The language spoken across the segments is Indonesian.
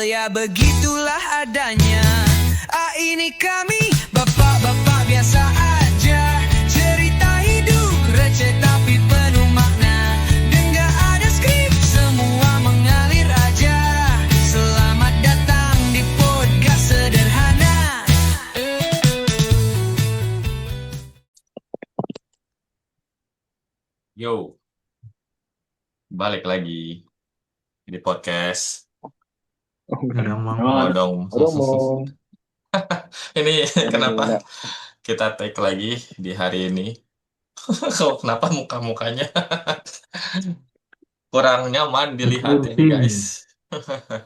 ya begitulah adanya. Ini kami bapak-bapak biasa aja. Cerita hidup receh tapi penuh makna. Dan gak ada skrip, semua mengalir aja. Selamat datang di podcast sederhana. Yo, balik lagi di podcast. Ngomong. Ini kenapa kita take lagi di hari ini? Kenapa muka-mukanya kurang nyaman dilihat ini guys?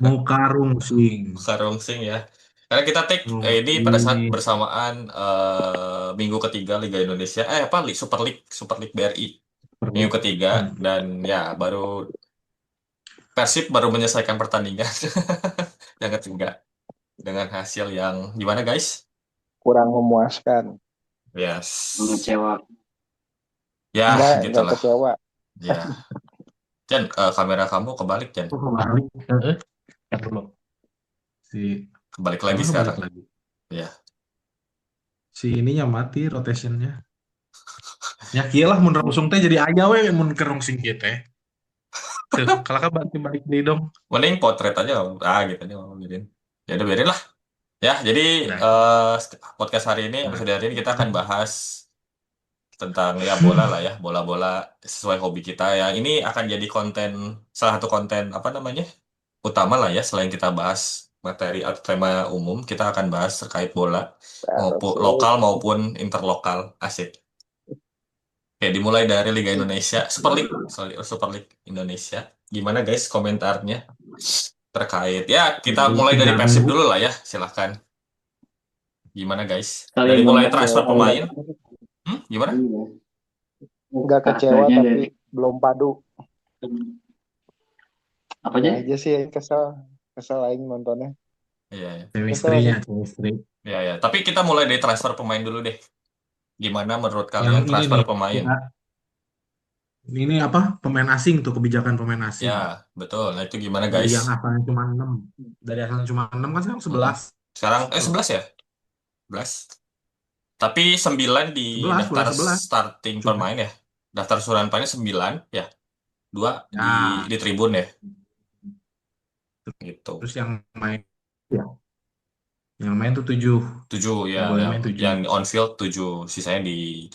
Muka rungsing. Muka rungsing ya. Karena kita take ini pada saat bersamaan minggu ketiga Liga Indonesia. Super League BRI. Minggu ketiga dan ya Persib baru menyelesaikan pertandingan yang ketiga dengan hasil yang gimana guys? Kurang memuaskan. Yes. Mengecewa. Ya, Enggak gitulah. kecewa. Ya. Jan, kamera kamu kebalik, Jan. Kebalik. Kebalik lagi sekarang. Ya. Si ininya mati rotationnya. Ya kieu lah mun rungsung teh jadi aya we mun kerungsing kieu teh. Tuh, kalau kan balik deui dong. Mending potret aja. Gitu aja biarin. Ya udah biarin lah. Ya, jadi podcast hari ini, episode hari ini kita akan bahas tentang ya bola lah ya, bola-bola sesuai hobi kita ya. Ini akan jadi salah satu konten utama lah ya, selain kita bahas materi atau tema umum, kita akan bahas terkait bola maupun lokal maupun interlokal. Asik. Oke, dimulai dari Liga Indonesia, Super League Indonesia. Gimana guys komentarnya terkait? Ya, kita mulai dari Persib dulu lah ya, silahkan. Gimana guys? Dari mulai transfer pemain. Gimana? Enggak kecewa tapi belum padu. Apa aja? Aja sih kesel aing nontonnya. Iya. Chemistry-nya. Ya. Tapi kita mulai dari transfer pemain dulu deh. Gimana menurut kalian transfer pemain? Ini apa? Pemain asing tuh, kebijakan pemain asing. Ya, betul. Nah, itu gimana guys? Dari yang asalnya cuma 6. Dari asalnya cuma 6 kan sekarang 11. Sekarang 11 ya? 11. Tapi 9 di 11, daftar 11. starting pemain ya. Daftar suran pemainnya 9 ya. 2 di tribun ya. Gitu. Terus yang main tuh 7. 7 ya. Yang on field 7, sisanya di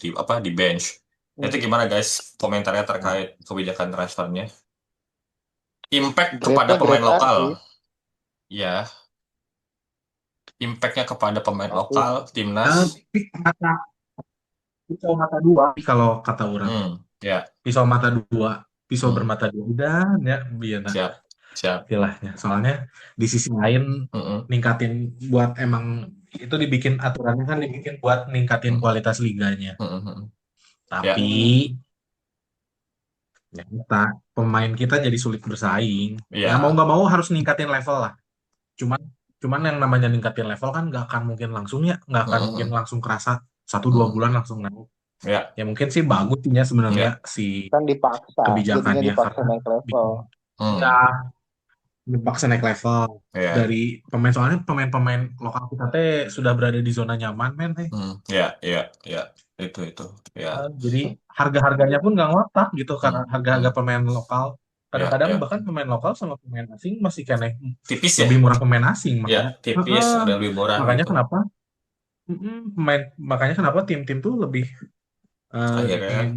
bench. Itu gimana guys komentarnya terkait kebijakan transfernya? Impact kepada pemain lokal. Ya. Impactnya kepada pemain lokal timnas. Pisau mata dua kalau kata orang. Ya. Pisau mata dua, pisau bermata dua dan ya biar siap istilahnya. Soalnya di sisi lain ningkatin buat emang itu dibikin aturannya kan dibikin buat ningkatin kualitas liganya. Tapi pemain kita jadi sulit bersaing. Ya mau nggak mau harus ningkatin level lah. Cuman yang namanya ningkatin level kan nggak akan mungkin langsung mungkin langsung kerasa 1-2 bulan langsung naik. Ya mungkin sih bagusnya sebenarnya si kan dipaksa kebijakannya dipaksa naik level. Dipaksa naik level dari pemain, soalnya pemain lokal kita teh sudah berada di zona nyaman men teh. Itu ya. Jadi harga-harganya pun nggak ngotak gitu karena harga-harga pemain lokal. Kadang-kadang bahkan pemain lokal sama pemain asing masih kena tipis lebih murah pemain asing. Tipis ada lebih murah. Makanya kenapa tim-tim tuh lebih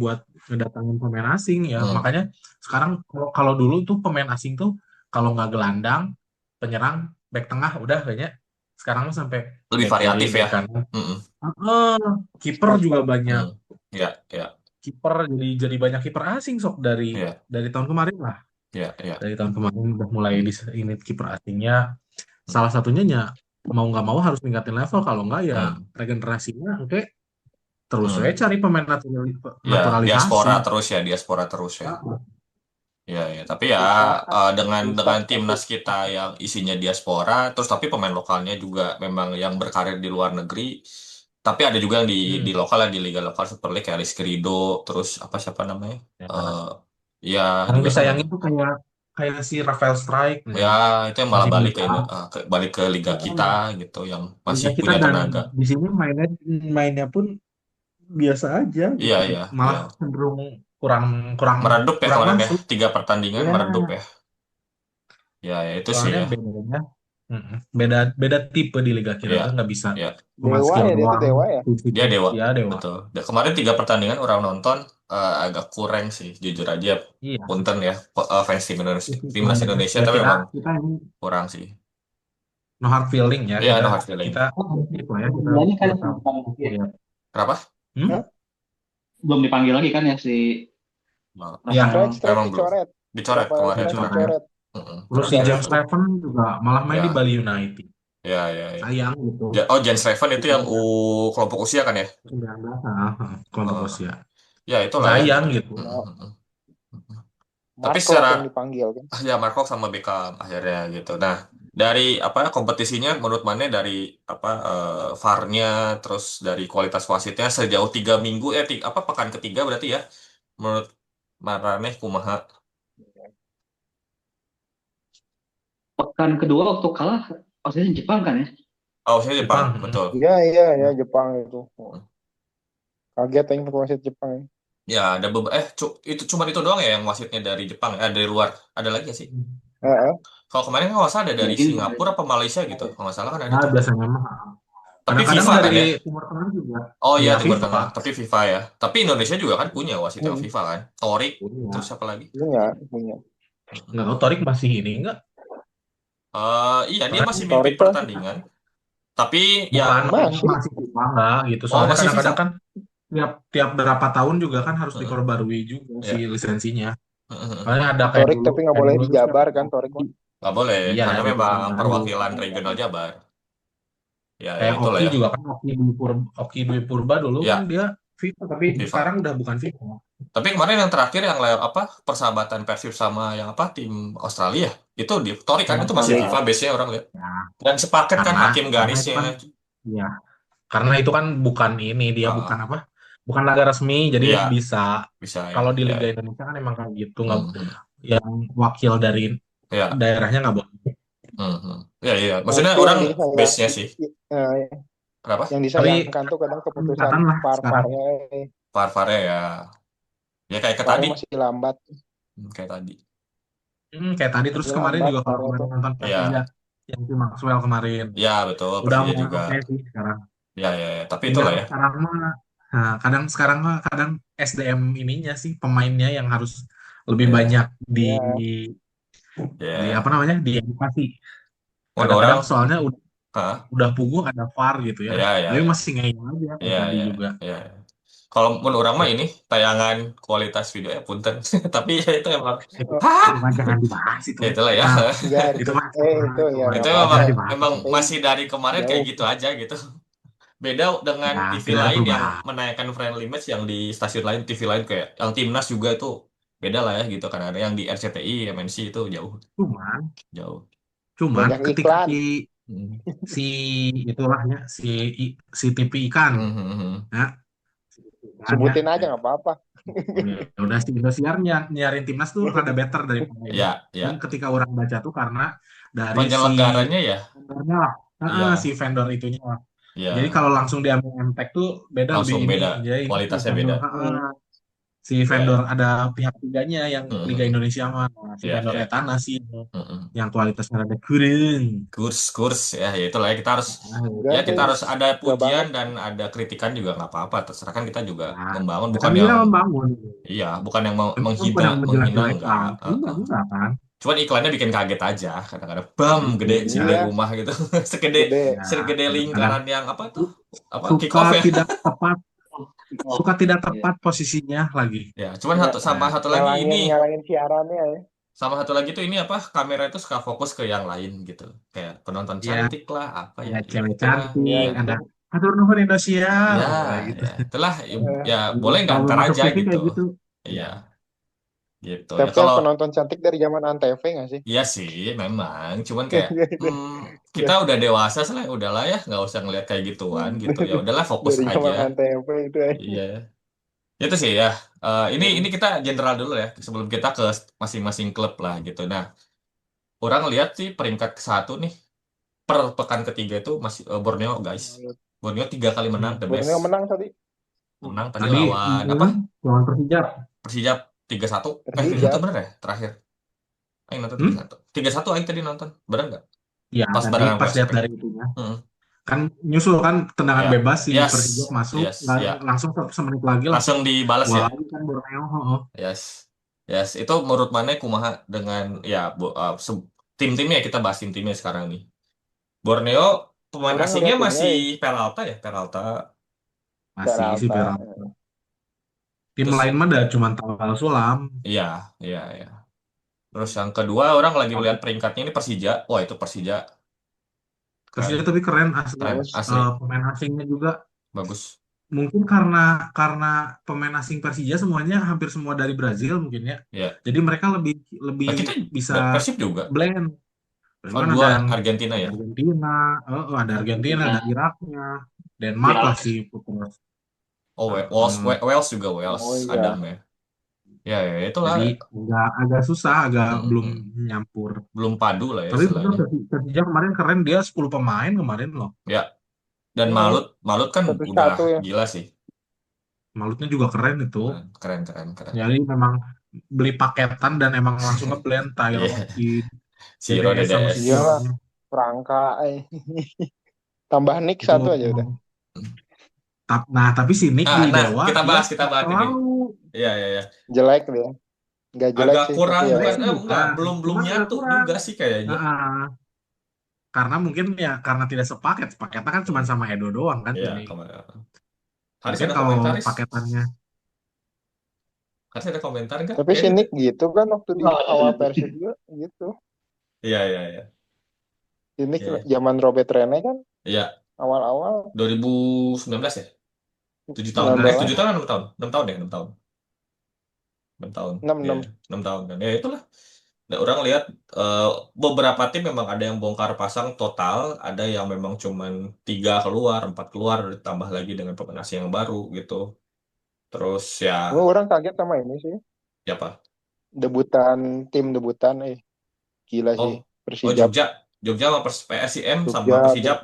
buat ngedatangin pemain asing ya. Makanya sekarang kalau dulu tuh pemain asing tuh kalau nggak gelandang, penyerang, back tengah udah kayaknya. Sekarang sampai lebih variatif ya. Kiper juga banyak. Ya. Kiper jadi banyak kiper asing dari tahun kemarin lah. Dari tahun kemarin udah mulai ini kiper asingnya. Salah satunya mau nggak mau harus ningkatin level, kalau nggak ya regenerasinya terus saya cari pemain naturalisasi. Diaspora terus ya. Ya, tapi ya dengan timnas kita yang isinya diaspora, terus tapi pemain lokalnya juga memang yang berkarir di luar negeri. Tapi ada juga yang di lokal, di liga lokal Super League kayak Rizky Ridho, terus siapa namanya? Yang disayangin tuh kayak si Rafael Strike Ya, nih, itu yang malah masih balik ke, muda. balik ke liga kita Nah, gitu, yang liga masih kita punya dan tenaga. di sini mainnya mainnya pun biasa aja Iya, gitu. iya, iya. Malah cenderung kurang kurang Meredup ya kurang kemarin ya, masuk. 3 pertandingan Ya, meredup ya. Ya, ya itu sih soalnya ya. bedanya beda beda tipe di liga kita Iya, tuh nggak bisa iya. cuma Dewa skill ya, dia tuh doang, dewa ya. fisik. Dia dewa, Ya dewa. betul. Kemarin 3 pertandingan orang nonton, agak kurang sih, jujur aja. Iya. Punten ya, fans timnas Istilahnya Indonesia, ya tapi kita memang kita ini kurang sih. no hard feeling ya, Iya, kita no hard feeling. kita itu ya kita Bulannya kan berusaha lihat. Kenapa? Hah? belum dipanggil lagi kan ya si Ya, Rafael. Strike Memang belum. dicoret. Dicoret Rafael kemarin. Strike dicoret. dicoret. Terus si Terus James Reven juga malah main Ya. di Bali United. Ya, ya, ya. Sayang gitu. Oh, Jens Reven itu yang kelompok usia kan ya? 19 kelompok usia. Ya, itulah ya. Sayang gitu. Tapi Marco secara yang dipanggil kan. ya Marco sama Beckham akhirnya gitu. Nah, dari kompetisinya menurut Mane, dari VAR-nya, terus dari kualitas wasitnya sejauh 3 minggu pekan ketiga berarti ya, menurut Marane kumaha? Pekan kedua waktu kalah wasitnya Jepang kan ya? Oh, saya Jepang, Jepang. betul. Iya Jepang itu. Kaget yang wasit Jepang. Ya, ada itu cuma itu doang ya yang wasitnya dari Jepang, dari luar. Ada lagi nggak sih? Kalau kemarin kan nggak salah ada dari Mungkin Singapura apa Malaysia gitu. Kalau nggak salah kan ada Nah, tuh. biasanya mah. Tapi Kadang-kadang FIFA kan dari ya? Timur Tengah juga. Oh iya, Iya, Timur FIFA. Tengah. Tapi FIFA ya. Tapi Indonesia juga kan punya wasit yang FIFA kan. Torik, terus siapa lagi? Punya. Nggak tahu Torik masih ini nggak? Iya, dia masih Torik mimpin tuh- pertandingan. Tapi Bukan, masih. masih FIFA nggak gitu. Soalnya masih kadang-kadang FIFA. kan tiap berapa tahun juga kan harus diperbarui juga Iya. si lisensinya. Soalnya ada kayak Torik dulu, tapi nggak kayak boleh dulu di Jabar kan Torik. Nggak boleh, Iya, karena di memang Jabar. perwakilan regional Jabar. Ya, Kayak itulah Oki ya. juga kan, Oki Dwi Purba dulu Ya. kan dia FIFA, tapi FIFA. sekarang udah bukan FIFA. Tapi kemarin yang terakhir yang persahabatan Persib sama yang tim Australia itu di Torik kan, itu masih FIFA base-nya orang lihat. Ya, Dan sepaket kan Karena- hakim karena garisnya. itu kan- Iya, karena itu kan bukan ini, dia bukan bukan laga resmi, jadi Iya. bisa. Bisa ya. Kalau di Ya. Liga Indonesia kan emang kayak gitu, nggak Ya. yang wakil dari Ya. daerahnya nggak boleh. Ya, iya. Maksudnya Itu orang yang disayang- base-nya sih. Kenapa? Yang disayangkan tuh kadang keputusan Kelihatan lah VAR-VAR-nya VAR-VAR-nya ya. Ya kayak ke tadi. masih lambat. Kayak tadi. Kayak tadi terus Iya, kemarin Mbak, juga kalau Mario kemarin tuh. nonton Iya. Persija yang si Maxwell kemarin Ya, betul. udah Persija mulai juga. oke sih sekarang. Ya. Tapi itulah ya. Sekarang mah, kadang SDM ininya sih pemainnya yang harus lebih Iya. banyak di Ya. apa namanya diedukasi. Oh, Kadang-kadang orang. soalnya Hah? udah pugu ada VAR gitu ya. Ya. Tapi masih ngeyel aja kayak Iya, tadi iya, juga. iya. Kalau menurut orang mah ini tayangan kualitas video ya punten. Tapi ya itu emang Itu mah jangan dibahas itu. itulah ya. Nah, Iya, itu mah itu ya. Itu jangan memang dibahas. masih dari kemarin kayak Jauh. gitu aja gitu. Beda dengan Ya, TV tidak ada lain yang perubahan. menayangkan friendly match, yang di stasiun lain, TV lain kayak yang Timnas juga itu beda lah ya gitu kan. Ada yang di RCTI, MNC itu jauh. Cuman Banyak ketika iklan. si itulahnya si TV ikan ya, Sebutin aja nggak apa-apa. ya udah si Indosiar nyiarin timnas tuh rada better dari pemain. Ya. Dan ketika orang baca tuh karena dari Penyelenggaranya ya. vendornya lah. Iya. Si vendor itunya lah. Ya. Jadi kalau langsung diambil Impact tuh beda, Langsung lebih beda. ini. Jadi Kualitasnya si vendor, beda. si vendor ada pihak tiganya yang Liga Indonesia mah. Si Iya, vendor iya. Etana sih yang kualitasnya rada kurang. Kurs ya itulah ya, kita harus ada pujian dan ada kritikan juga nggak apa-apa, terserah kan, kita juga membangun, bukan yang membangun. Iya, bukan yang Bukan menghina yang menghina menjelek-jelekan. enggak. Enggak kan. Cuman iklannya bikin kaget aja kadang-kadang, gede segede Iya. rumah gitu. Gede. segede lingkaran yang apa tuh, kick Suka off ya. tidak tepat posisinya lagi. Ya, cuman satu lagi ini, Nyalain siarannya ya. sama satu lagi tuh ini kamera itu suka fokus ke yang lain gitu, kayak penonton Ya. cantik lah apa ya, Cewek itulah. cantik, ada atur nuhun Indonesia. Ya, itulah ya, boleh nggak Kalau ntar masuk aja TV kayak gitu. Iya, gitu. Ya, Tapi kalau penonton cantik dari zaman Antv nggak sih? iya sih memang, cuman kayak kita udah dewasa lah, udahlah ya, nggak usah ngeliat kayak gituan gitu. Ya udahlah, fokus Dari zaman aja. Antv itu ya. Iya. Itu sih ya. Ini kita general dulu ya sebelum kita ke masing-masing klub lah gitu. Nah, orang lihat sih peringkat ke-1 nih per pekan ketiga itu masih Borneo guys. Borneo 3 kali menang the best. Borneo menang tadi. Menang tadi Tadi lawan apa? lawan Persija. Persija 3-1. Ini Persija. nonton bener ya terakhir? Aing nonton 3-1. 3-1 Aing tadi nonton. Bener nggak? Ya, Pas tadi barengan pas Persib lihat ya. dari itunya. Mm. Kan nyusul kan tendangan Ya. bebas si Yes. Persija masuk, Yes. Ya. langsung semenit lagi Langsung dibalas gol ya. lagi kan Borneo. Heeh. Yes. Yes. Itu menurut mana kumaha dengan ya tim-timnya kita bahas tim-timnya sekarang nih. Borneo pemain Orang asingnya ngeliat masih timnya, Peralta ya, Peralta. Masih si Peralta. Peralta. Tim Terus lain mah udah cuma Tawal Sulam. iya, iya, iya. Terus yang kedua orang lagi melihat peringkatnya ini Persija. Wah, itu Persija Persija keren. tapi keren asli. Keren, asli. Pemain asingnya juga Bagus. mungkin karena pemain asing Persija semuanya hampir semua dari Brazil mungkin ya. Iya. Jadi mereka lebih Nah, kita bisa Persib juga. blend. Oh, Kan dua ada yang Argentina ya. Argentina, ada Argentina, ada Iraknya, Denmark lah sih. Oh, Wales juga Wales, Oh, iya. Adam ya. Ya, ya itulah. Jadi agak susah, belum nyampur. Belum padu lah ya Tapi betul istilahnya. Persija kemarin keren, dia 10 pemain kemarin loh. Ya. Dan Malut kan udah ya. gila sih. Malutnya juga keren itu. Keren. Jadi memang beli paketan dan emang langsung ngeblend Tyro si Rode sama si Iya lah, Prangka. Tambah Nick itu, 1 aja udah. Nah, tapi si Nick di Dewa kita bahas ini. Iya. Jelek dia. Enggak jelek agak sih. kurang tapi kan? ya. Enggak, belum nyatu juga sih kayaknya. Karena mungkin ya karena tidak sepaketnya kan cuma sama Edo doang kan. Iya, Jadi harus mungkin ada kalau komentaris. Paketannya Harus ada komentar nggak? Tapi si Nick gitu kan waktu di awal Persib juga gitu. Iya. Si Nick zaman Robert Rene kan. Iya. Awal-awal 2019 ya? 7 tahun. 7 tahun 6 tahun? 6 tahun ya? 6 tahun. 6 tahun. 6 tahun kan. Ya itulah. Nah, orang lihat beberapa tim memang ada yang bongkar pasang total, ada yang memang cuman 3 keluar, 4 keluar, ditambah lagi dengan pemain asing yang baru gitu. Terus ya. Orang kaget sama ini sih. Siapa? Tim debutan, gila sih. Persijap. Jogja sama PSIM sama Persijap.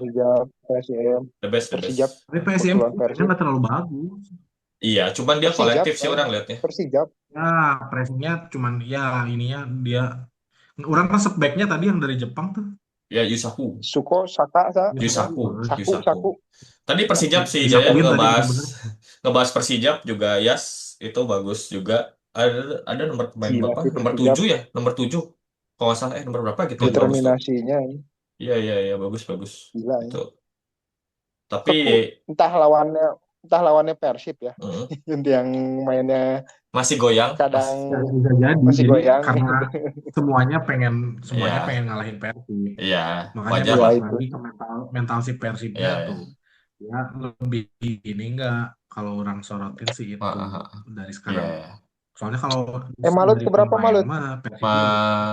PSIM. The best. Tapi PSIM nggak terlalu bagus. Iya, cuman dia kolektif sih orang lihatnya. Persijap. Ya, pressingnya cuman ya ininya dia. Orang resep backnya tadi yang dari Jepang tuh. Ya, Yusaku. Yusaku. Tadi Persijap sih Jaya ngebahas Persijap juga, Yas itu bagus juga. Ada nomor pemain berapa? Nomor 7 ya? Nomor 7. Kalau nggak salah nomor berapa gitu. Determinasinya. Iya, bagus. Gila. Itu. Tapi entah lawannya Persib ya. Yang mainnya masih goyang. Kadang bisa jadi masih goyang karena semuanya pengen ngalahin Persib. Iya. Makanya lagi ke mental si Persibnya tuh. Ya lebih ini enggak kalau orang sorotin sih itu dari sekarang. Soalnya kalau Malut ke berapa Malut?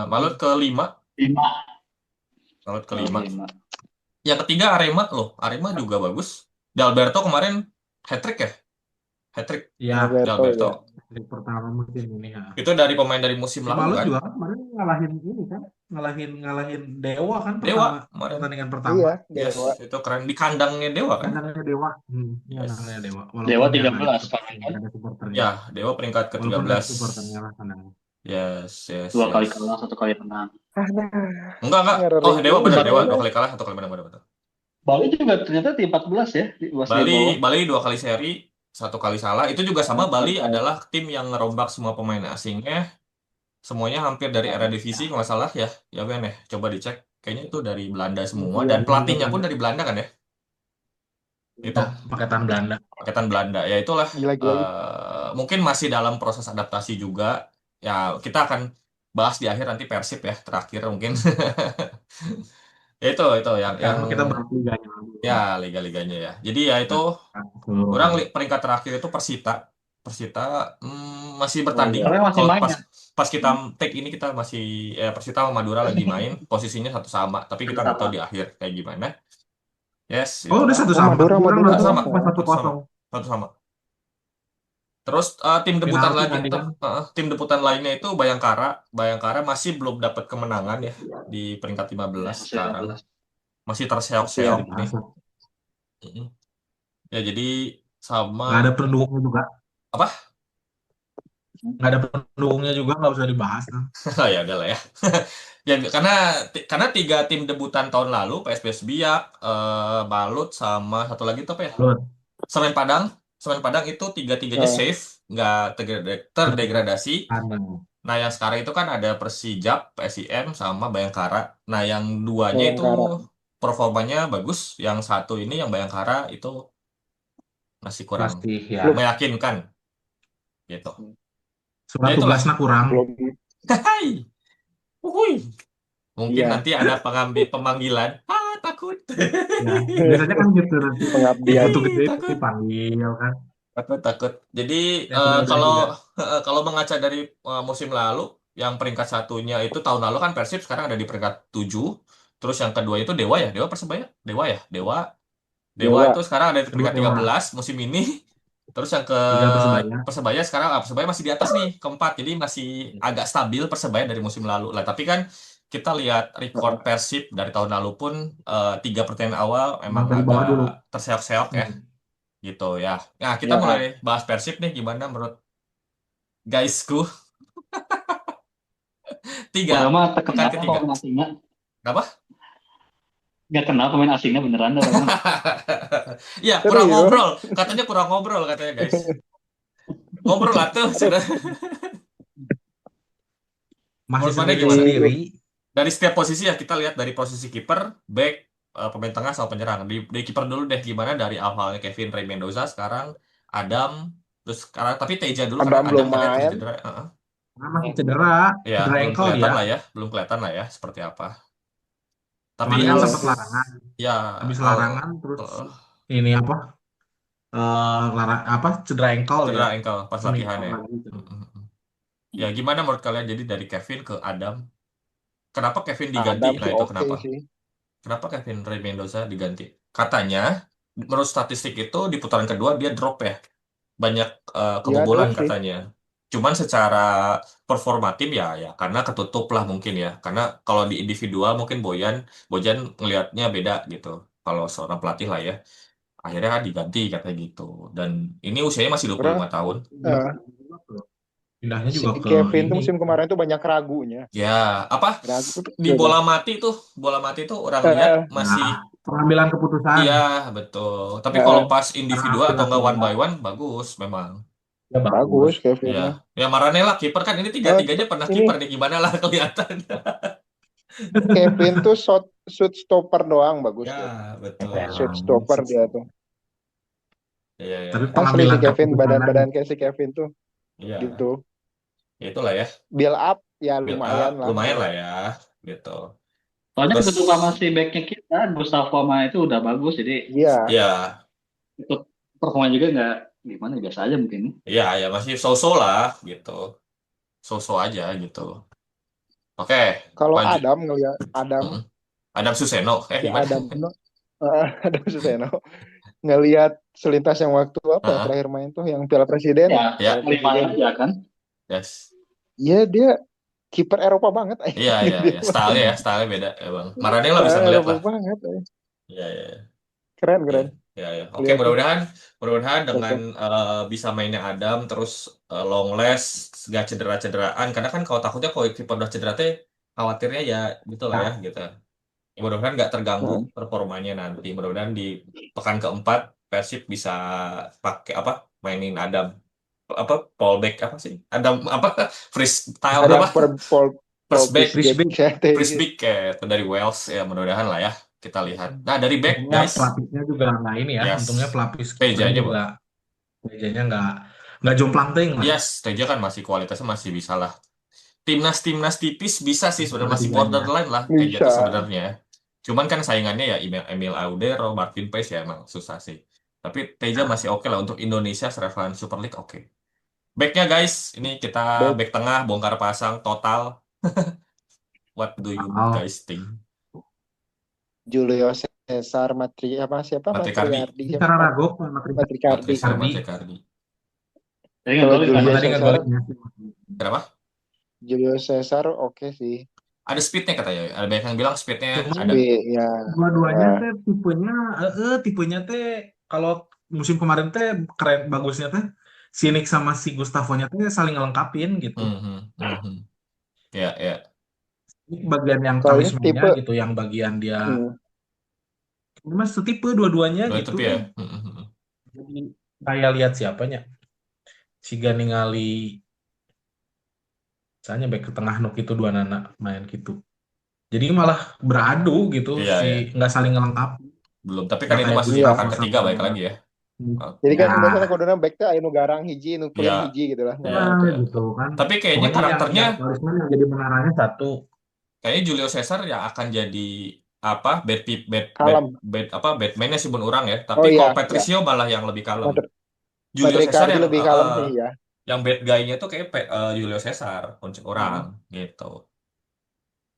Malut ke 5. Malut ke 5. Yang ketiga Arema loh. Arema juga bagus. Dalberto kemarin hat-trick ya? Hat-trick. Iya, Dalberto. Hat-trick pertama mungkin ini ya. Itu dari pemain dari musim lalu Malut kan? juga kemarin ngalahin ini kan. Ngalahin Dewa kan pertandingan pertama. Iya, Dewa. Yes, itu keren di kandangnya Dewa kan? Kandangnya Dewa. Kandangnya Dewa. Dewa 13 kan? Ya, Dewa peringkat ke-13. Yes. 2 kali kalah, 1 kali menang. Enggak. Oh, Dewa benar, Dewa 2 kali kalah, 1 kali menang, benar. Bali juga ternyata di 14 ya. Bali 2 kali seri, 1 kali salah. Itu juga sama, Bali adalah tim yang ngerombak semua pemain asingnya. Semuanya hampir dari Eredivisie kalau nggak salah ya. Ya Ben ya, coba dicek. Kayaknya itu dari Belanda semua dan pelatihnya pun dari Belanda kan ya? Itu paketan Belanda. Ya itulah. Mungkin masih dalam proses adaptasi juga. Ya, kita akan bahas di akhir nanti Persib ya, terakhir mungkin. Itu yang kita bahas liganya. Ya, liga-liganya ya. Jadi ya itu orang peringkat terakhir itu Persita masih bertanding. Pas kita take ini kita masih Persita sama Madura lagi main, posisinya satu sama, tapi kita nggak tahu di akhir kayak gimana. Yes. Udah satu sama. Madura 1-0. Satu sama. Terus tim debutan Penalti lagi tadi tuh, kan. tim debutan lainnya itu Bayangkara. Bayangkara masih belum dapat kemenangan ya di peringkat 15 Masih sekarang. 15. Masih Masih terseok-seok Jadi ya. nih. bahasa. Mm-mm. Ya jadi sama Nggak ada pendukungnya juga. apa? Nggak ada pendukungnya juga, nggak usah dibahas. Nah. Ya udah lah ya. Ya karena 3 tim debutan tahun lalu PSBS Biak, Balut sama satu lagi itu apa ya? Lut. Semen Padang. Semen Padang itu tiga-tiganya Nah, safe, nggak terdegradasi. Kanan. Nah, yang sekarang itu kan ada Persijap, PSIM, sama Bayangkara. Nah, yang duanya itu Bayangkara. performanya bagus. Yang satu ini, yang Bayangkara itu masih kurang Masih ya. Belum meyakinkan gitu. Surat Ya itulah. tugasnya kurang. belum Hai. Uhuy. Mungkin iya nanti ada pemanggilan. Takut. Ya, biasanya kan gitu nanti. pengabdian. Begitu gede itu Takut. dipanggil kan. Takut. Jadi Yang udah kalau juga. kalau mengaca dari musim lalu, yang peringkat satunya itu tahun lalu kan Persib, sekarang ada di peringkat 7. Terus yang kedua itu Dewa ya, Dewa Persebaya, Dewa ya, Dewa Dewa. itu sekarang ada di Kedua peringkat Dewa. 13 musim ini. Terus yang ke Tiga Persebaya. Persebaya sekarang, Persebaya masih di atas nih, keempat. Jadi masih agak stabil Persebaya dari musim lalu lah. Tapi kan kita lihat record Persib dari tahun lalu pun 3 pertandingan awal Emang emang dari bawah agak dulu. terseok-seok ya, gitu ya. Nah, kita Ya, mulai bahas Persib nih, gimana menurut guysku? Orang 3 mah pekan terkenal ketiga. pemain asingnya. Apa? Nggak kenal pemain asingnya beneran dah orang mah. Ya, kurang serius. ngobrol. Katanya kurang ngobrol katanya, guys. Ngobrol lah tuh, Aduh, sudah. Masih Menurut mana si gimana? sendiri-sendiri. Dari setiap posisi ya, kita lihat dari posisi kiper, back, pemain tengah sama penyerang. Di kiper dulu deh, gimana dari awalnya Kevin Rey Mendoza, sekarang Adam, terus sekarang tapi Teja dulu karena Adam Adam belum kan lihat masih main. cedera. Nah, masih cedera. Ya, Cedera belum ankle kelihatan dia. lah ya, seperti apa. Tapi Kemarin kan Iya. sempat larangan. ya Habis hal larangan terus eh, ini apa? Apa? Cedera ankle cedera ya. ankle pas latihan Seminggu ya. lagi. Mm, mm, mm. Ya gimana menurut kalian jadi dari Kevin ke Adam? Kenapa Kevin diganti? Adam Nah sih itu oke kenapa? sih. Kenapa Kevin Rey Mendoza diganti? Katanya menurut statistik itu di putaran kedua dia drop ya. Banyak Iya kebobolan drop sih. katanya. Cuman secara performa tim ya karena ketutup lah mungkin ya. Karena kalau di individual mungkin Bojan ngelihatnya beda gitu. Kalau seorang pelatih lah ya. Akhirnya kan diganti katanya gitu. Dan ini usianya masih Orang 25 tahun. eh, Pindahnya si juga ke Kevin tuh ini. musim kemarin tuh banyak ragunya. Ya, apa Ragu tuh di coba. bola mati tuh orang lihat Eh, masih. Nah, pengambilan keputusan. Iya, betul. Tapi kalau eh, pas individual Berhasil atau enggak one akhirnya. by one, bagus memang. Ya bagus. bagus Kevin Ya, mah. ya Maranello kiper kan ini tiga-tiganya pernah Ini kiper nih, gimana lah kelihatan. Kevin tuh shoot stopper doang bagus Ya, tuh. betul. Shoot stopper dia tuh. Iya, iya, Tapi iya. Asli si pengambilan Kevin, keputusan lagi. badan-badan kayak si Kevin tuh Iya, gitu. ya itulah ya. Build up ya Build up, lumayan lah lumayan kalau lah ya, gitu. Soalnya Terus, ketutup sama si backnya kita, Gustavo Ma itu udah bagus, jadi iya. ya, ikut performa juga nggak gimana, biasa aja mungkin. ya masih so-so lah, gitu. So-so aja gitu. Oke, Kalau lanjut. Adam ngelihat Adam Mm-mm. Adam Suseno, si gimana? Adam Adam Suseno ngelihat selintas yang waktu apa ya Heeh. terakhir main tuh yang Piala Presiden Ya, Ya, Piala main Presiden. aja kan. yes. Iya dia kiper Eropa banget Iya, dia iya. Stylenya beda ya bang. Maranello bisa Style ngeliat Eropa lah. banget Iya, iya. keren Iya, keren iya, iya. Oke, lihatnya mudah-mudahan dengan cocok. bisa mainnya Adam terus long last, gak cedera-cederaan. Karena kan kalau takutnya kalau kiper udah cedera teh khawatirnya ya gitu lah ya Nah, gitu. Ya, mudah-mudahan nggak terganggu Nah, performanya nanti. Mudah-mudahan di pekan keempat Persib bisa pakai apa mainin Adam apa fallback apa sih? Adam apa freestyle ada apa? First back, Frisbee. frisbee kayak dari Wales ya mudah-mudahan lah ya kita lihat. Nah dari back Untungnya guys, pelapisnya juga nggak ini ya. Untungnya yes, pelapis kipernya Tejanya juga bang. mejanya nggak jomplang ting lah. Yes, Teja kan masih kualitasnya masih bisa lah. Timnas tipis bisa sih sebenarnya masih Sepertiganya. borderline lah Teja bisa tuh sebenarnya. Cuman kan saingannya ya Emil Audero, Marvin Paes ya emang susah sih. Tapi Teja masih oke lah untuk Indonesia relevan Super League oke. Backnya guys, ini kita back back tengah bongkar pasang total. What do you Oh, guys think? Julio Cesar siapa Matrikardi. Matriardi secara siapa ragu Patrick Matriardi Patricia Cardi. Matrikardi. Tadi Kalau ngegolin kan? Sama Julio tadi Cesar, ngegolin ya. Kenapa? Julio Cesar oke sih. Ada speednya katanya. Ada banyak yang bilang speednya Cuman ada. Tapi ya dua-duanya ya. teh tipenya teh kalau musim kemarin teh keren bagusnya teh si Nick sama si Gustavo-nya teh saling ngelengkapin gitu. Ya, ya. Ini bagian yang Kalau ini talismannya tipe gitu, yang bagian dia hmm, mas setipe dua-duanya Dua itu gitu. ya. Jadi kayak lihat siapanya si ningali misalnya back ke tengah nuk itu dua nana main gitu. Jadi malah beradu gitu Iya, si ya. nggak saling ngelengkapi, Belum. Tapi kan nggak ini kayak masih iya. pekan Gustavo ketiga sama balik lagi ya. Jadi ya kan biasanya kodenya back teh aya nu garang hiji, nu clean Iya, hiji gitu lah. iya, ya iya. gitu kan. Tapi kayaknya Pokoknya karakternya, yang talisman yang jadi menaranya satu. kayaknya Julio Cesar yang akan jadi apa Kalem. Batman-nya sih pun orang ya. Oh Tapi iya, kalau ya. Patricio malah yang lebih kalem. Julio Madrid Cesar Cardi yang lebih kalem sih ya. yang bad guy-nya tuh kayak Julio Cesar orang gitu.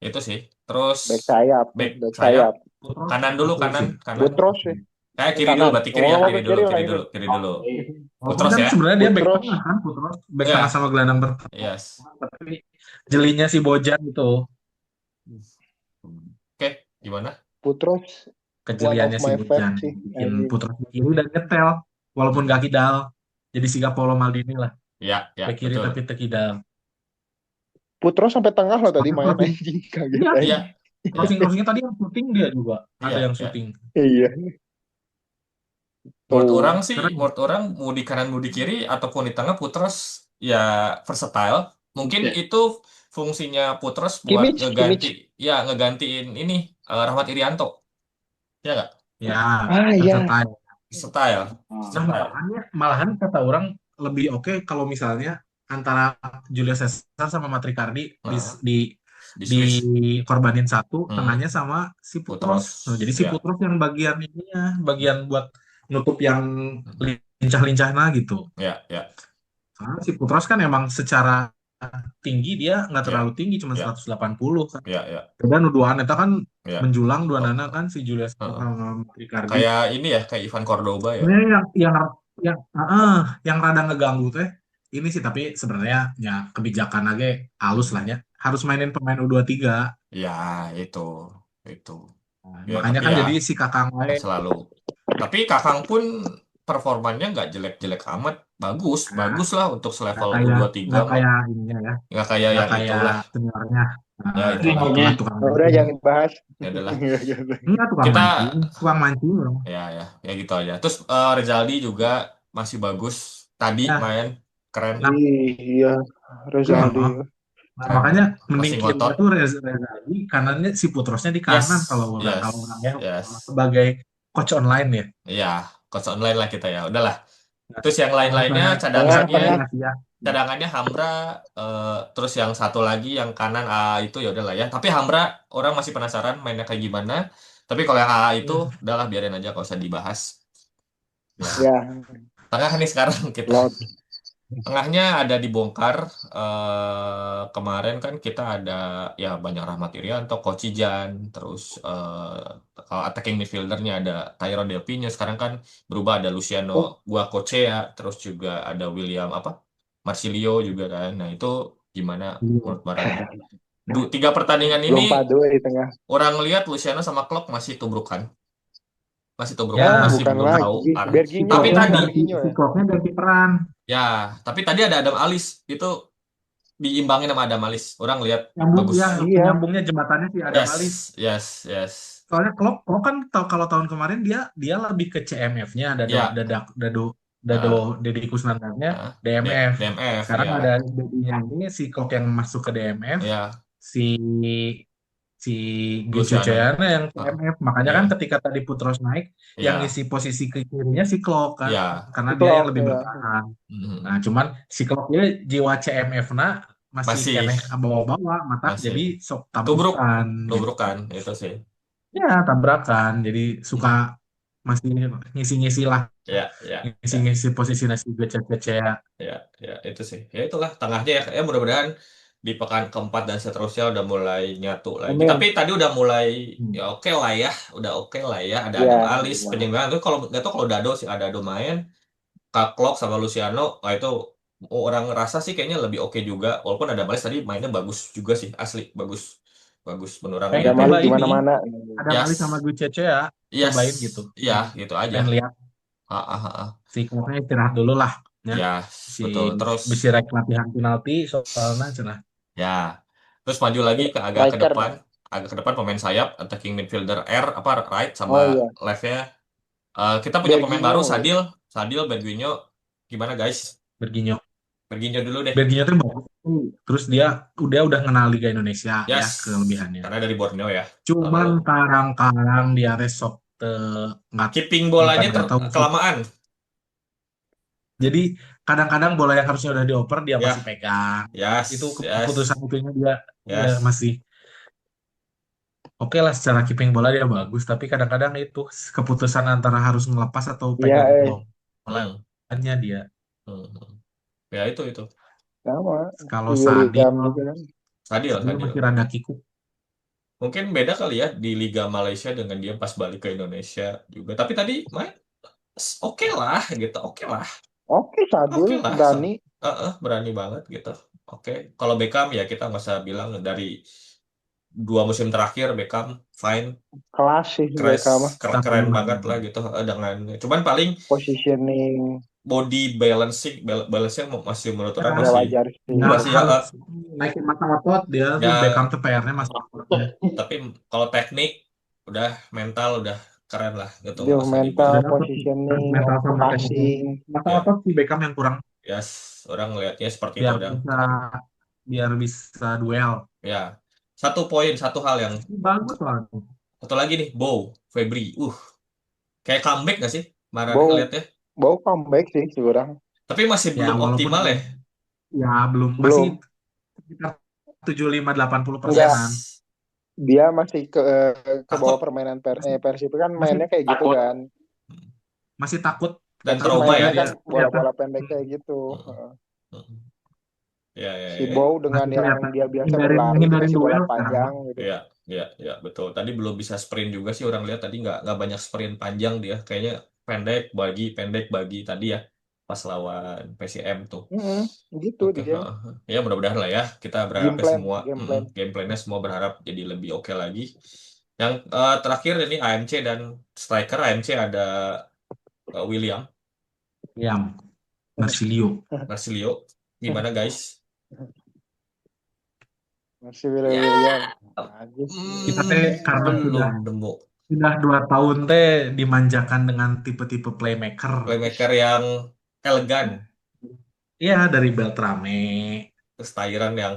Itu sih. Terus Back sayap, back back sayap sayap. kanan dulu, Satu sih. kanan. Butros sih. Kiri dulu, Kanan. berarti kiri ya, Ngomong kiri ke dulu, kiri lah ini. kiri dulu. Walaupun Putros kan ya. sebenarnya dia back Putros. tengah kan, Putros back Iya. tengah sama gelandang bertahan. Yes. Tapi jelinya si Bojan itu, Oke, gimana? Putros one of kejeliannya si my Bojan favorite sih. bikin Putros di kiri dan nyetel walaupun gak kidal. Jadi si Paulo Maldini lah, Ya, back kiri betul. tapi tekidal. Putros sampai tengah loh tadi main Crossing. anjing kaget. Iya, Iya. crossingnya tadi yang syuting dia juga ada yang syuting. Iya. Menurut orang mau di kanan mau di kiri ataupun di tengah Putros ya versatile. Mungkin itu fungsinya Putros buat ngegantiin ini Rahmat Irianto. Ya nggak? Ya, iya. Versatile. Malahan kata orang lebih oke kalau misalnya antara Julio Cesar sama Matricardi dikorbanin satu, tengahnya sama si Putros. Jadi si Putros yang bagian ininya, bagian buat nutup yang lincah-lincah gitu. Ya. Karena si Putros kan emang secara tinggi dia nggak terlalu tinggi, cuma 180 kan. Dan nuduhan itu kan menjulang dua nana kan si Julio Cesar sama Matricardi. Kayak ini ya, kayak Ivan Cordoba ya. Yang rada ngeganggu teh ini sih, tapi sebenarnya ya kebijakan aja halus lah ya, harus mainin pemain U23 ya itu ya, makanya kan jadi si Kakang lain selalu, tapi Kakang pun performanya nggak jelek-jelek amat, bagus lah untuk selevel U23 nggak kayak ininya ya, nggak kayak yang itulah seniornya itulah udah jangan dibahas ya adalah tukang mancing ya gitu aja. Terus Rezaldi juga masih bagus tadi main keren. Iya, Rezaldi. Makanya mending kita tuh Rezaldi kanannya, si Putrosnya di kanan kalau orangnya sebagai coach online ya. Iya, coach online lah kita ya. Udahlah. Terus yang lain-lainnya cadangannya Hamra, terus yang satu lagi yang kanan AA itu ya udahlah ya. Tapi Hamra orang masih penasaran mainnya kayak gimana. Tapi kalau yang AA itu udahlah biarin aja, kalau usah dibahas. Ya. Tengah nih sekarang kita. Tengahnya ada dibongkar. Kemarin kan kita ada ya banyak Rahmat Irianto, Kocijan, terus kalau attacking midfieldernya ada Tyrone Del Pino, sekarang kan berubah ada Luciano Guacocea, terus juga ada William Marsilio juga kan. Nah itu gimana menurut Barang? 3 pertandingan ini orang lihat Luciano sama Klopp masih tubrukan. Masih belum tahu. Tapi tadi Kloppnya ganti peran. Ya, tapi tadi ada Adam Alis itu diimbangin sama Adam Alis. Orang lihat bagus. Nyambungnya jembatannya sih Adam Alis. Yes. Soalnya Klopp kan kalau tahun kemarin dia lebih ke CMF-nya, Deddy Kusnandar-nya DMF. Sekarang ada Deddy-nya ini si Klopp yang masuk ke DMF. Si Gucciano yang CMF. Makanya kan ketika tadi Putros naik, yang ngisi posisi ke kirinya si Klopp kan, karena dia yang lebih bertahan. Nah, cuman si Kloppnya jiwa CMF-na masih keneh bawa-bawa, mata jadi sok tabrakan itu sih. Ya, tabrakan. Jadi suka masih ngisi-ngisi lah. Ngisi-ngisi posisi nasi gece-gece ya. Ya, itu sih. Ya itulah tengahnya ya mudah-mudahan di pekan keempat dan seterusnya udah mulai nyatu lagi. Tapi tadi udah mulai ya oke lah ya. Ada Adam Alis, penyeimbangan. Tapi kalau nggak tahu kalau Dado main, Kak Klok sama Luciano, itu orang ngerasa sih kayaknya lebih oke juga. Walaupun ada Malis tadi mainnya bagus juga sih, asli bagus. Bagus menurut orang Pengen Ada lihat ya. Malik coba di ini, mana-mana. ada Mali sama Yes, Gucece ya, yes, cobain gitu. ya gitu aja. Pengen lihat Ah, ah, ah, ah. si Clarknya istirahat dulu lah, ya. Yes, Si betul. Terus besi rek latihan penalti soalnya cenah. ya, terus maju lagi ke agak ke Striker. depan, pemain sayap, attacking midfielder apa right Oh sama iya, leftnya. Kita punya pemain baru, Berginho. Sadil Berguinho. Gimana guys? Berginyo. Berguinho dulu deh. Berginyo tuh bagus. Terus dia udah kenal Liga Indonesia ya Yes, kelebihannya. karena dari Borneo ya. Cuman Lalu kadang-kadang dia resok nggak keeping bukan bolanya nggak tahu kelamaan. jadi kadang-kadang bola yang harusnya udah dioper dia Ya, masih pegang. yes, Itu yes, keputusan itunya dia ya yes. masih oke lah secara keeping bola dia bagus, tapi kadang-kadang itu keputusan antara harus ngelepas atau Iya, pegang Hmm, bolanya dia. hmm. Ya itu. sama. Kalau William juga kan. Sadil. masih rada kikuk. Mungkin beda kali ya di Liga Malaysia dengan dia pas balik ke Indonesia juga. Tapi tadi main oke lah gitu, oke lah. Oke, Sadil berani. Berani banget gitu. Oke, kalau Beckham ya kita nggak usah bilang dari 2 musim terakhir Beckham fine, Kelas sih mereka mah. keren banget lah gitu dengan cuman paling Positioning. body balance-nya masih menurut orang Ya wajar sih. masih ya, harus naikin mata otot dia tuh ya Beckham tuh PR-nya masih ototnya. tapi kalau teknik udah mental udah keren lah gitu Dia nggak usah mental, dibilang. positioning, mental sama passing. mata Ya. otot si Beckham yang kurang Ya, orang ngelihatnya seperti itu udah. biar bisa duel. Ya, satu hal yang Bagus lah. satu lagi nih, Febri, kayak comeback nggak sih? Marah Bau, ngelihatnya. bau comeback sih seorang. Tapi masih belum walaupun optimal ya. Ya belum. Masih sekitar 75-80%-an. Dia masih ke bawah Takut. permainan Persib kan mainnya kayak gitu kan. Masih takut. Dan Persib trauma ya. mainnya kan bola-bola pendek kayak gitu. Ya. Si Bow dengan yang dia biasa berlari kasih bola panjang gitu. Ya, betul. Tadi belum bisa sprint juga sih orang lihat tadi nggak banyak sprint panjang dia. Kayaknya pendek bagi tadi ya pas lawan PSM tuh. Gitu dia. Ya mudah-mudahan lah ya kita berharap semua game plan-nya semua berharap jadi lebih oke lagi. Yang terakhir ini AMC dan striker AMC ada William. Marsilio. Gimana guys? Masih William. Kita karena sudah 2 tahun dimanjakan dengan tipe-tipe playmaker yang elegan. Iya, dari Beltrame. Terus Tyron yang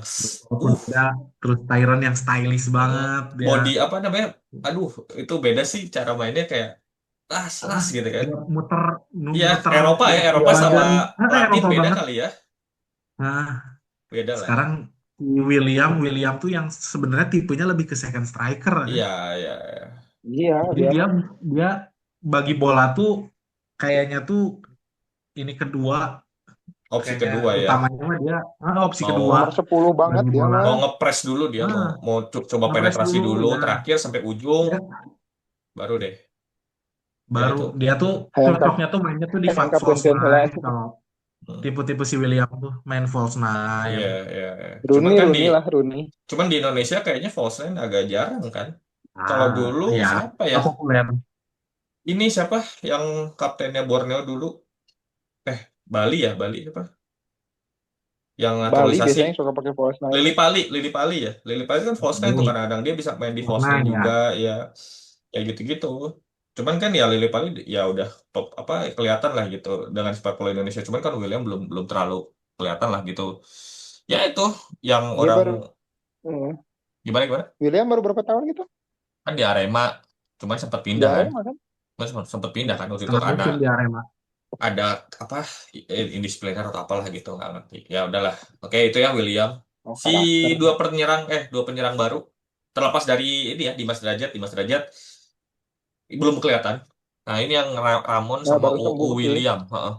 terus Tyron yang stylish banget. Body apa namanya? Aduh, itu beda sih cara mainnya kayak las gitu kan. Muter. Iya, Eropa sama Latin beda kali ya. Nah, beda lah. Sekarang William tuh yang sebenarnya tipenya lebih ke second striker. Iya. Jadi dia bagi bola tuh kayaknya tuh ini kedua. Opsi kedua ya. Utamanya dia opsi kedua. Nomor 10 banget dia mah. Mau ngepres dulu dia, mau coba penetrasi dulu terakhir sampai ujung. Baru deh. Dia tuh cocoknya tuh mainnya tuh di false nine kalau tipe-tipe si William tuh main false nine. Iya. Rooney. Cuman di Indonesia kayaknya false nine agak jarang kan. Kalau dulu siapa ya? Ini siapa yang kaptennya Borneo dulu? Bali apa? Yang naturalisasi. Biasanya suka pakai false nine. Lili Pali ya. Lili Pali kan false nine tuh kadang-kadang dia bisa main di false nine juga ya. Kayak gitu-gitu. Cuman kan ya Lili Pali ya udah top kelihatan lah gitu dengan sepak bola Indonesia. Cuman kan William belum terlalu kelihatan lah gitu. Ya itu yang Dia orang gimana? William baru berapa tahun gitu? Kan di Arema, cuman sempat pindah kan. Sempat pindah kan waktu itu karena ada indisipliner atau apalah gitu, nggak ngerti. Ya udahlah. Oke, itu ya William. Si dua penyerang baru terlepas dari ini ya Dimas Derajat belum kelihatan. Nah, ini yang Ramon sama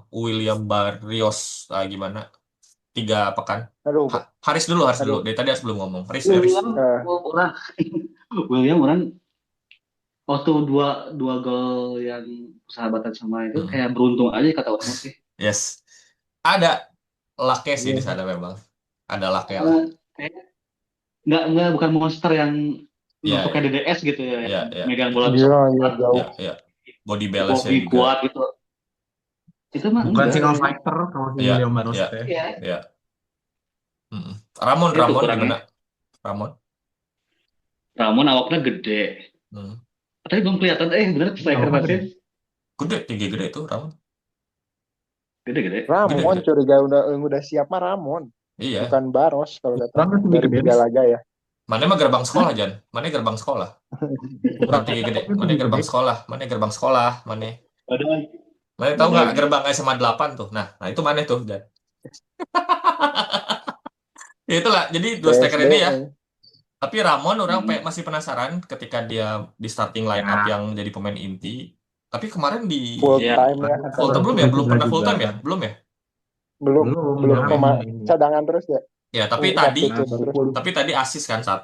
William Barrios. Gimana? 3 pekan. Haris dulu. Dari tadi Haris belum ngomong. William orang waktu dua gol yang persahabatan sama itu kayak beruntung aja kata orang sih. Yes. Ada luck-nya sih di Iya. sana memang. Ada luck-nya lah. Kayak bukan monster yang Iya, untuk kayak DDS gitu ya, iya, yang iya, megang bola bisa Iya, kuat, jauh. iya, iya. Body balance-nya body juga. kuat gitu. Itu mah Bukan enggak single ya. fighter kalau si Iya, William Barros iya, teh. Iya, iya. Ramon itu gimana? kurangnya. Ramon? Ramon awaknya gede. Hmm. Tapi belum kelihatan, bener striker Awaknya Persib. Gede, tinggi gede itu Ramon. Gede-gede. Ramon Gede. curiga udah siap mah Ramon. Iya. Bukan Baros kalau kata Ramon tinggi dari gede. tiga laga ya. Mana mah gerbang sekolah, Jan? Mana gerbang sekolah? Bukan tinggi gede. Mana gerbang sekolah? Mana gerbang sekolah? Mana? Mana tahu nggak gerbang SMA 8 tuh? Nah itu mana tuh, Jan? Ya itulah. Jadi dua striker ini ya. Tapi Ramon orang masih penasaran ketika dia di starting line up yang jadi pemain inti. Tapi kemarin di Full time ya. full time belum ya? Belum pernah full time ya? Belum ya? Belum cadangan terus ya. Ya, tapi tadi asis kan 1.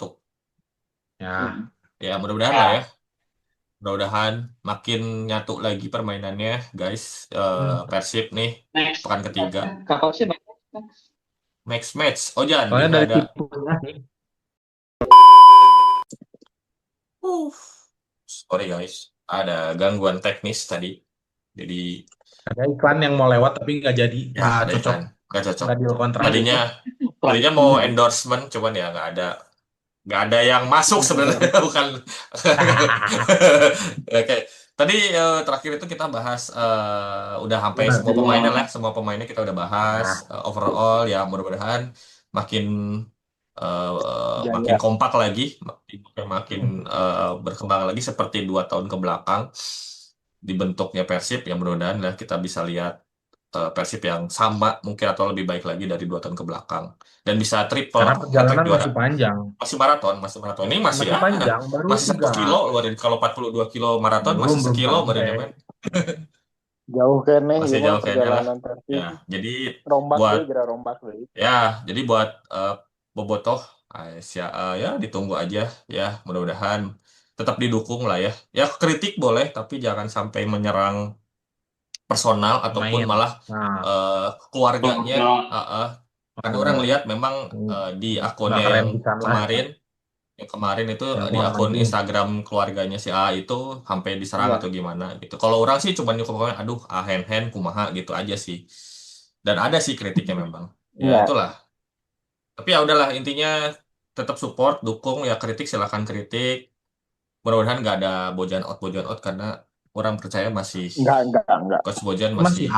Ya. Ya, mudah-mudahan lah ya. Mudah-mudahan makin nyatu lagi permainannya, guys. Persib nih pekan ketiga. Kapal sih Next match. Oh, Jan, Soalnya juga dari ada. tipenya nih. Sorry guys, ada gangguan teknis tadi. Jadi Ada iklan yang mau lewat tapi nggak jadi. ya ada Cocok. iklan, nggak cocok. Nggak deal kontrak. Tadinya mau endorsement, cuman ya nggak ada yang masuk sebenarnya. Bukan. Oke. Tadi terakhir itu kita bahas udah sampai semua pemainnya kita udah bahas overall ya, mudah-mudahan makin makin kompak lagi, makin berkembang lagi seperti 2 tahun ke belakang dibentuknya Persib, yang mudah-mudahan lah kita bisa lihat Persib yang sama mungkin atau lebih baik lagi dari 2 tahun ke belakang dan bisa triple Karena perjalanan juara. masih panjang. Masih maraton ini masih panjang, baru masih 1 kilo loh. Kalau 42 kilo maraton masih 1 kilo badannya. Jauh kene masih jauh perjalanan Persib. Ya, jadi rombak deh. Ya, jadi buat Bobotoh ya ditunggu aja ya, mudah-mudahan tetap didukung lah ya. Ya kritik boleh tapi jangan sampai menyerang personal ataupun malah keluarganya. Kan orang lihat memang di akunnya yang kemarin itu di akun Instagram keluarganya si A itu sampai diserang atau gimana gitu. Kalau orang sih cuma nyukup aduh hen kumaha gitu aja sih. Dan ada sih kritiknya memang. Ya itulah. Tapi ya udahlah, intinya tetap support, dukung ya, kritik silakan kritik. Mudah-mudahan nggak ada bojan out karena orang percaya masih enggak. Coach Bojan masih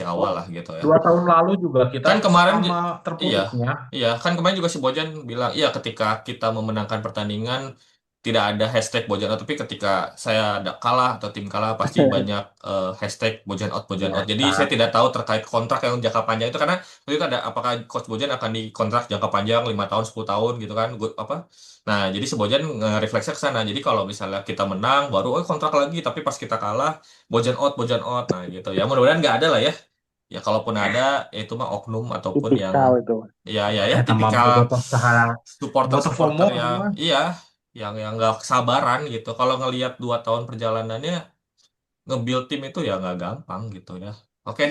awal lah gitu ya. 2 tahun lalu juga kita kan kemarin terpuruknya. Iya, kan kemarin juga si Bojan bilang, iya ketika kita memenangkan pertandingan tidak ada hashtag Bojan out, tapi ketika saya kalah atau tim kalah pasti banyak hashtag Bojan out. Jadi saya tidak tahu terkait kontrak yang jangka panjang itu, karena itu ada apakah Coach Bojan akan dikontrak jangka panjang 5 tahun 10 tahun gitu kan, Nah, jadi si Bojan nge-refleksi ke sana. Jadi kalau misalnya kita menang baru kontrak lagi, tapi pas kita kalah Bojan out. Nah, gitu ya. Mudah-mudahan nggak ada lah ya. Ya kalaupun ada itu mah oknum ataupun tipikal yang tipikal supporter yang nggak kesabaran gitu. Kalau ngelihat 2 tahun perjalanannya nge-build tim itu ya nggak gampang gitu ya. Oke.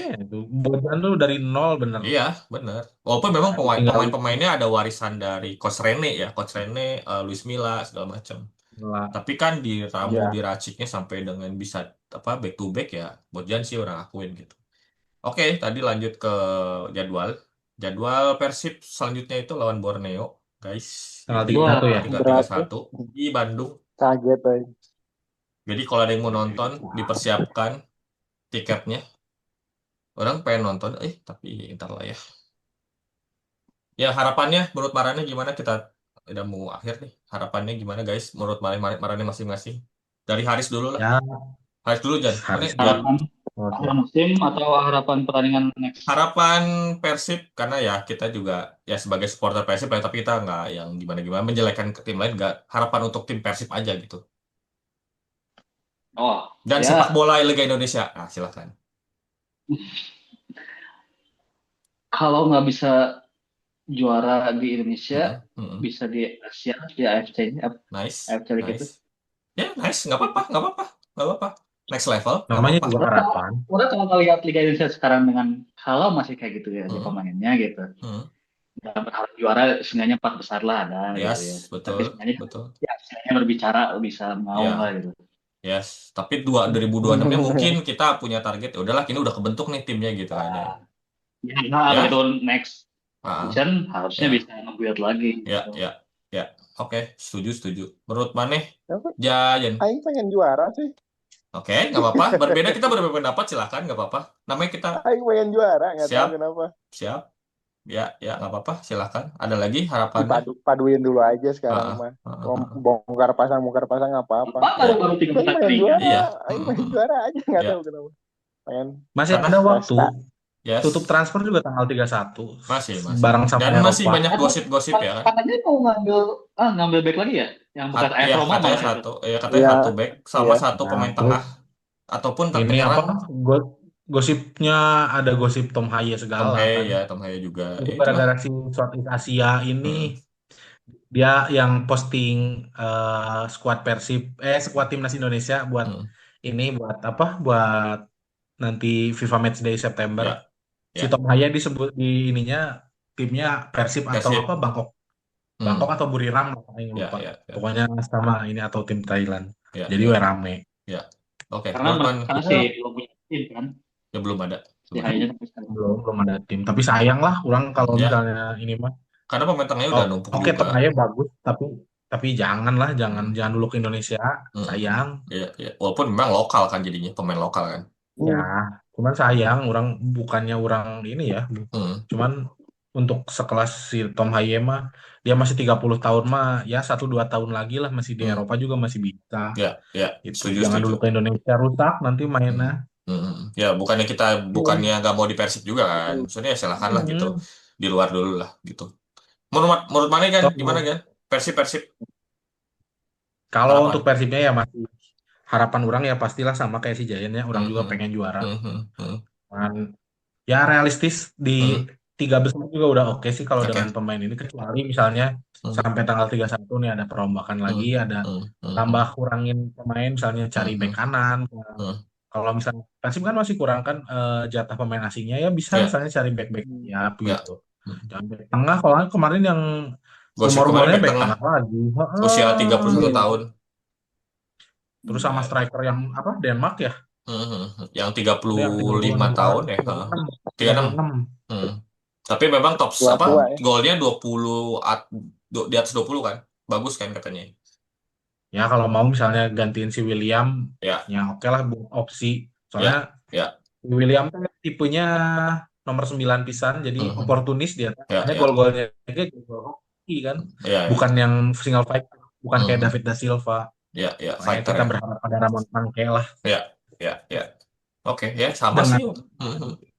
Bojan tuh dari nol bener. Iya, bener. Walaupun memang pemain-pemainnya ada warisan dari Coach Rene ya, Luis Milla segala macam. Tapi kan diraciknya sampai dengan bisa back to back ya, Bojan sih orang akuin gitu. Oke, tadi lanjut ke jadwal. Jadwal Persib selanjutnya itu lawan Borneo, guys. Tanggal 31 di Bandung. Kaget aja. Jadi kalau ada yang mau nonton, dipersiapkan tiketnya. Orang pengen nonton, tapi ntar lah ya. Ya harapannya menurut Marane gimana? Kita udah mau akhir nih. Harapannya gimana guys? Menurut Marane masing-masing. Dari Haris dulu lah. Ya. Haris dulu Jan. Harapan musim atau harapan pertandingan next? Harapan Persib, karena ya kita juga ya sebagai supporter Persib ya, tapi kita nggak yang gimana-gimana menjelekkan ke tim lain, nggak. Harapan untuk tim Persib aja gitu. Dan sepak bola Liga Indonesia. Nah, silakan. Kalau nggak bisa juara di Indonesia, bisa di Asia, di AFC. Nice. AFC gitu. Ya, nice. Nggak apa-apa. Next level. Namanya juga harapan. Udah kalau lihat Liga Indonesia sekarang dengan kalau masih kayak gitu ya di pemainnya gitu. Jangan berharap juara, seenggaknya 4 besar lah ada gitu ya. Yes, Tapi betul, sebenarnya betul. ya sebenarnya berbicara bisa mau Ya, lah gitu. yes. Tapi 2026-nya mungkin kita punya target. Ya udahlah, ini udah kebentuk nih timnya gitu kan ya. Nah, Ya, begitu next ah, season harusnya ya, bisa nge-build lagi ya, gitu. ya, ya. Oke, setuju. Menurut Maneh, Tapi Jayan. Aing pengen juara sih. Oke, nggak apa-apa. Kita berbeda pendapat, silahkan, nggak apa-apa. Namanya kita Aing pengen juara, nggak tahu siap, kenapa. siap. Ya, nggak apa-apa, silahkan. Ada lagi harapannya? Paduin dulu aja Ah, sekarang ah, mah. ah, ah, ah. Bongkar pasang apa apa. Apa Ya, baru 3 Aing pengen pertandingan? juara, iya. Aing pengen juara aja, nggak Ya, tahu kenapa. Pengen Masih karena ada waktu. pesta. Tutup yes, transfer juga tanggal 31 masih. bareng sama Dan masih Eropa. banyak gosip-gosip ya kan? Katanya mau ngambil back lagi ya? Yang bekas AS Ya, Roma katanya malah itu. satu, ya katanya Iya, satu back sama iya. satu Nah, pemain terus tengah ataupun ini apa penyerang. gosipnya ada gosip Tom Haye Tom segala Haye kan. ya, Tom Haye juga. Itu Ya itulah. gara-gara si Southeast Asia ini Hmm, dia yang posting squad timnas Indonesia buat hmm. ini buat apa? Buat nanti FIFA Matchday September. Ya, Si ya. Tom Haye disebut di ininya timnya Persib atau Persib. apa Bangkok Hmm. atau Buriram yang Ya, lupa. ya. Pokoknya sama ini atau tim Thailand. Ya, Jadi ya. rame. Ya. Oke, Karena menurut sih belum punya tim kan. ya belum ada. Si Hayanya sampai sekarang. Belum ada tim. Tapi sayang lah orang kalau Ya, misalnya ini mah. karena pemain tengahnya udah numpuk Oke, juga. Tom Haye bagus, tapi jangan Hmm. dulu ke Indonesia. Sayang. Ya. Walaupun memang lokal kan jadinya, pemain lokal kan. Ya, cuman sayang bukannya orang ini ya. Cuman untuk sekelas si Tom Haye mah dia masih 30 tahun mah ya 1-2 tahun lagi lah masih di Eropa juga masih bisa. Ya, Itu setuju. jangan dulu ke Indonesia rusak nanti mainnya. Ya, bukannya nggak mau di Persib juga kan. Maksudnya ya silakan lah gitu. Di luar dulu lah gitu. Menurut mana kan? Gimana kan? Persib. Kalau Harapan. untuk Persibnya ya masih harapan orang ya pastilah sama kayak si Giant ya. Orang juga pengen juara. Dan ya realistis di 3 besar juga udah oke sih kalau dengan pemain ini, kecuali misalnya sampai tanggal 31 nih ada perombakan lagi, ada tambah kurangin pemain misalnya cari bek kanan. Kalau misalnya Persib kan masih kurang kan jatah pemain asingnya ya bisa misalnya cari bek ya gitu. Jangan bek tengah, kalau kemarin yang rumor-rumornya bek tengah lagi. Usia 31 tahun. Terus sama striker yang apa Denmark ya? Yang 35 tahun ya. 36. Tapi memang top golnya 20 di atas 20 kan. Bagus kan katanya. Ya kalau mau misalnya gantiin si William ya oke lah opsi. Soalnya William kan tipenya nomor 9 pisan jadi oportunis dia. Hanya gol-golnya gol hoki kan. Bukan yang single fight, bukan kayak David da Silva. Ya, fighter. Kita berharap pada Ramon Pangke lah. Ya. Oke, ya sama sih.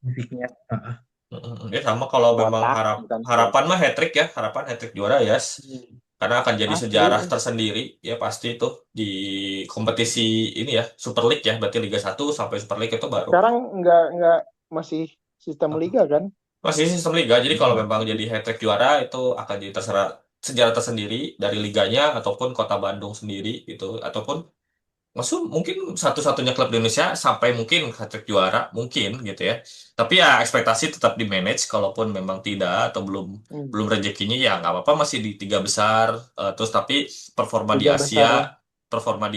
Fisiknya. Ya sama kalau memang harapan mah hat-trick ya, harapan hat-trick juara ya. Karena akan jadi sejarah tersendiri ya pasti itu di kompetisi ini ya, Super League ya, berarti Liga 1 sampai Super League itu baru. Sekarang nggak masih sistem liga kan? Masih sistem liga. Jadi kalau memang jadi hat-trick juara itu akan jadi terserah sejarah tersendiri dari liganya ataupun Kota Bandung sendiri gitu, ataupun mungkin satu-satunya klub di Indonesia sampai mungkin hat-trick juara mungkin gitu ya. Tapi ya ekspektasi tetap di manage, kalaupun memang tidak atau belum rezekinya ya nggak apa-apa, masih di 3 besar. Terus tapi performa di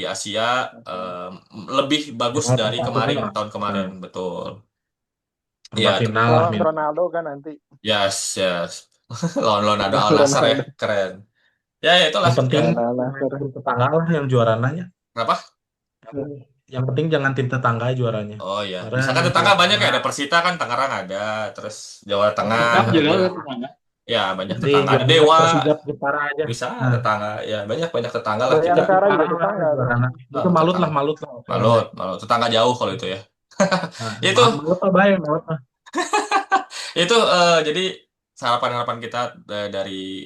Asia lebih bagus dari tahun kemarin betul. Ya, lawan Ronaldo kan nanti. Yes. lawan Ronaldo Al-Nassr ya, keren. Ya itulah. Yang penting tetangga lah yang juarananya. Kenapa? Yang penting jangan tim tetangga juaranya. Oh iya. Misalkan tetangga banyak ya, ada Persita kan Tangerang ada, terus Jawa Tengah. Ya banyak tetangga. Ada Dewa. Bisa tetangga. Ya banyak tetangga lah. Itu malut lah. Malut. Tetangga jauh kalau itu ya. Itu. Itu jadi harapan kita dari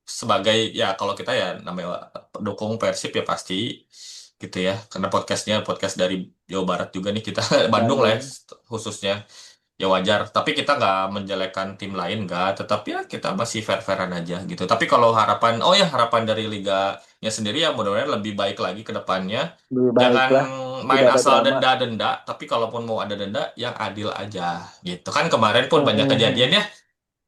sebagai ya kalau kita ya namanya pendukung Persib ya pasti gitu ya, karena podcast dari Jawa Barat juga nih kita Bandung lah ya, khususnya ya wajar, tapi kita nggak menjelekkan tim lain nggak, tetapi ya kita masih fair-fairan aja gitu. Tapi kalau harapan dari Liga ya sendiri ya mudah-mudahan lebih baik lagi ke depannya. Lebih baik Jangan lah. main Tidak ada asal drama. denda-denda, tapi kalaupun mau ada denda yang adil aja gitu. Kan kemarin pun banyak kejadian ya.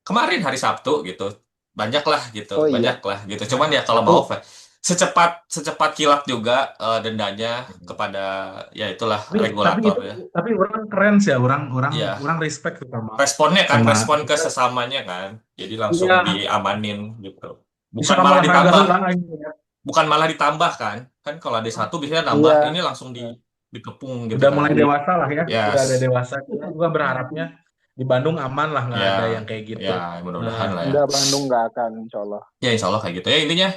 Kemarin hari Sabtu gitu. Banyak lah gitu, Oh iya. banyak lah gitu. Cuman ya kalau mau secepat kilat juga dendanya kepada ya itulah regulator ya. Tapi orang keren sih ya, orang Iya. respect tuh sama Responnya kan, sama respon ke sesamanya kan. Jadi langsung iya, diamanin gitu. bisa Bukan sama malah olahraga ditambah, heula aing ya. bukan malah ditambah kan. Kan kalau ada satu biasanya nambah, Iya. ini langsung dikepung gitu Udah kan. mulai dewasa lah ya, udah ada Yes. dewasa. Kita juga berharapnya di Bandung aman lah, nggak Ya, ada yang kayak gitu. ya mudah-mudahan lah ya. Enggak, Bandung nggak akan, insya Allah. Ya insya Allah kayak gitu ya intinya.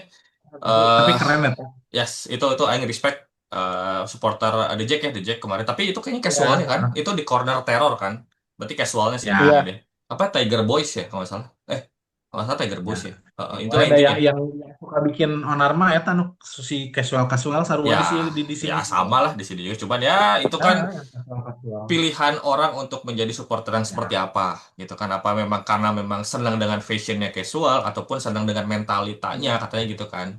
Tapi keren ya. Yes, itu aing respect supporter The Jack ya, The Jack kemarin. Tapi itu kayaknya casualnya kan. Itu di corner terror kan. Berarti casualnya sih Ya. ini deh. Apa Tiger Boys ya kalau nggak salah. Kalau nggak salah Tiger Boys ya. Itulah Ada intinya. yang suka bikin onarma ya tanu si casual sarua Ya, di sini. ya sama lah di sini juga. Cuman ya itu kan Casual. pilihan orang untuk menjadi supporter yang seperti apa gitu kan. Apa memang karena memang senang dengan fashionnya casual ataupun senang dengan mentalitanya katanya gitu kan.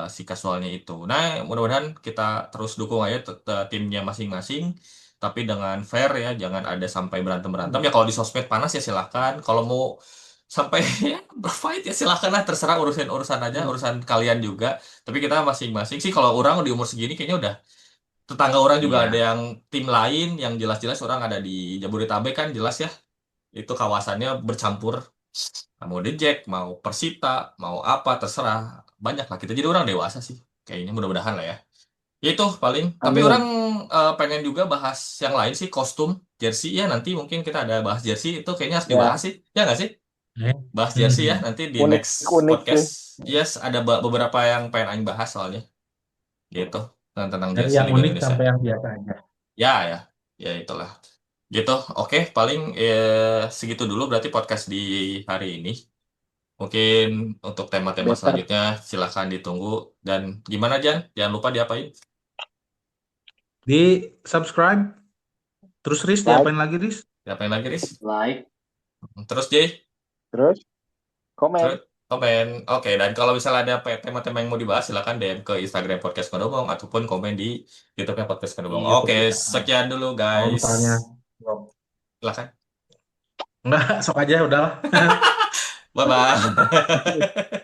Si casualnya itu. Nah, mudah-mudahan kita terus dukung aja timnya masing-masing, tapi dengan fair ya, jangan ada sampai berantem-berantem. Ya kalau di sosmed panas ya silahkan. Kalau mau sampai ya, berfight ya silahkan lah, terserah urusan aja, urusan kalian juga. Tapi kita masing-masing sih kalau orang di umur segini kayaknya udah tetangga orang juga ada yang tim lain yang jelas-jelas orang ada di Jabodetabek kan jelas ya. Itu kawasannya bercampur. Mau The Jack, mau Persita, mau apa, terserah. Banyak lah. Kita jadi orang dewasa sih. Kayaknya mudah-mudahan lah ya. Ya itu paling. Tapi Amin. orang pengen juga bahas yang lain sih. Kostum, jersey. Ya nanti mungkin kita ada bahas jersey. Itu kayaknya harus dibahas sih. Ya nggak sih? Bahas jersey ya. Nanti di Unik- next unik podcast. Yes, ada beberapa yang pengen Aing bahas soalnya. Gitu. Tentang Dari jersey yang Liga unik Indonesia. sampai yang biasa aja. Ya, ya. Ya itulah. Gitu. Oke, paling segitu dulu berarti podcast di hari ini. Mungkin untuk tema-tema Better. selanjutnya silahkan ditunggu. Dan gimana Jan? Jangan lupa diapain? Di subscribe. Terus Riz, Like. diapain lagi Riz? Diapain lagi, Riz? Like. Terus Jay? Terus komen. Terus komen. Oke, dan kalau misalnya ada tema-tema yang mau dibahas, silahkan DM ke Instagram Podcast Ngodobong ataupun komen di YouTube-nya Podcast Ngodobong. Di YouTube Oke, kita. sekian dulu Kalau guys. misalnya Silahkan. enggak, sok aja udahlah. Bye-bye.